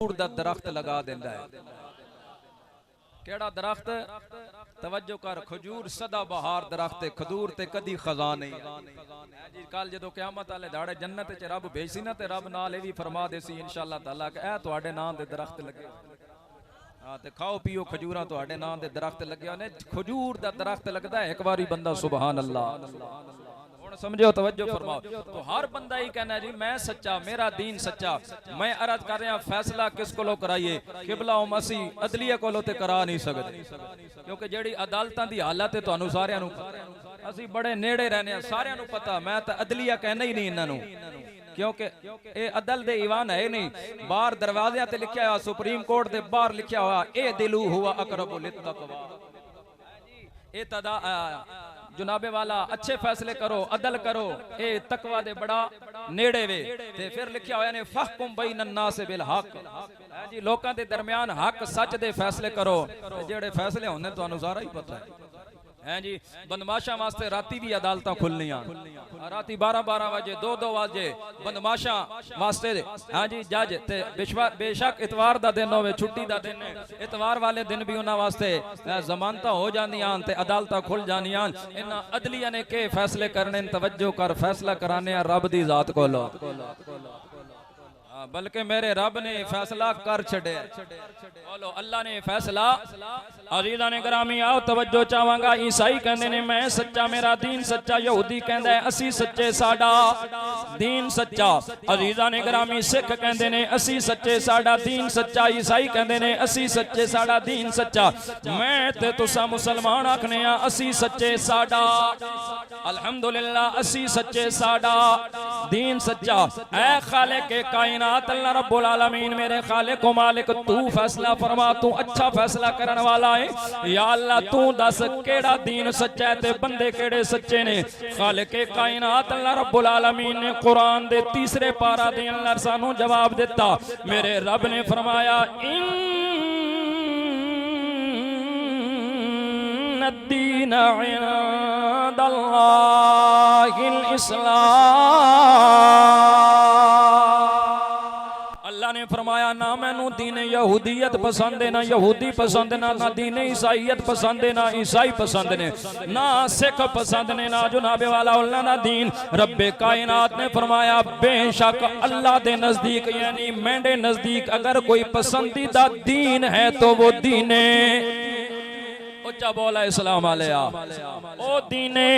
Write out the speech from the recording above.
खजूर दा दरख्त लगा देंदा है। केड़ा दरख्त? तवज्जो कर, खजूर सदा बहार दरख्त है, खजूर ते कदी खजा नहीं जी। कल जो क़यामत वाले दाड़े जन्नत च रब भेजसी ना, ते रब नाल ये भी फरमा देसी इंशाअल्लाह ताला कि ए तुहाडे नाम दे दरख्त लगे। हाँ, ते खाओ पियो खजूरा तुहाडे नाम दे दरख्त लगे ने। खजूर दा दरख्त लगदा है एक बारी बंदा सुभान अल्लाह। समझो, तवज्जो फरमाओ। तो हर बंदा ही कहना जी मैं सच्चा, मेरा दीन सच्चा। मैं अर्ज कर रहा फैसला किस कोलों कराइए? किबला मसी अदलिया कोलों ते करा नहीं सकते, क्योंकि जेड़ी अदालतां दी हालत है तुहानू सारियां नू असी बड़े नेड़े रहने सारियां नू पता। मैं तो अदलिया कहना ही नहीं इन्हां नू, क्योंकि ये अदल दे ईवान है नहीं। बाहर दरवाजे ते लिखा हुआ, सुप्रीम कोर्ट दे बाहर लिखा हुआ ए दिलू हुआ अकरबु लित्तक़वा। ए तदा जुनाबे वाला अच्छे फैसले करो, अदल करो, ए तकवा दे बड़ा नेड़े वे। ते फिर लिखा होया ने फहकुम बैनन नास बिल हक, जी लोकां दे दरमियान हक सच दे फैसले करो। जेड़े फैसले होने तुहानू सारा ही पता है जी। बदमाशा वास्ते राती भी अदालतां खुलनियां, राती 12-12 बजे 2-2 बजे बदमाशा वास्ते। हाँ जी, जज ते बेशक इतवार दा दिन होवे, छुट्टी दा दिन है, इतवार वाले दिन भी उन्हां वास्ते जमानतां हो जांदियां ते अदालतां खुल जांदियां। इन्हां अदलिया ने के फैसले करने, तवज्जो कर, फैसला कराने रब दी जात कोलों, बल्कि मेरे रब ने फैसला कर छड़े। बोलो अल्लाह ने फैसला। अजीज़ा ने ग्रामी आओ तवज्जो चाहांगा। ईसाई कहंदे ने मैं सच्चा, मेरा दीन सच्चा। यहूदी कहंदा है असी सच्चे, साडा दीन सच्चा। अजीज़ा ने ग्रामी सिख कहंदे ने असी सच्चे, साडा दीन सच्चा। ईसाई कहंदे ने असी सच्चे, साडा दीन सच्चा। मैं ते तुसा मुसलमान आखने आ असी सच्चे, साडा अल्हम्दुलिल्लाह असी सच्चे, साडा दीन सच्चा। ऐ खालिक कायनात अल्लाह रब्बुल आलमीन, मेरे खालिक व मालिक तू फैसला फरमा, तू अच्छा फैसला करने वाला है। या अल्लाह तू दस केड़ा दीन सच्चा है ते बंदे केड़े सच्चे ने। खालिक कायनात अल्लाह रब्बुल आलमीन ने कुरान दे तीसरे पारा दे अंदर सानू जवाब दिता। मेरे रब ने फरमाया दीन इंदल्लाहिल इस्लाम। अल्लाह ने फरमाया ना मैनू दीन यहूदियत पसंद है, ना यहूदी पसंद, ना दीन ईसाईयत पसंद है, ना ईसाई पसंद ने, ना सिख पसंद ने, ना जुनाबे वाला उल्ला ना दीन। रब्बे कायनात ने फरमाया बेशक अल्लाह दे नजदीक यानी मेरे नजदीक अगर कोई पसंदीदा दीन है तो वो दीने उच्चा बोला इस्लाम आलिया, ओ दीने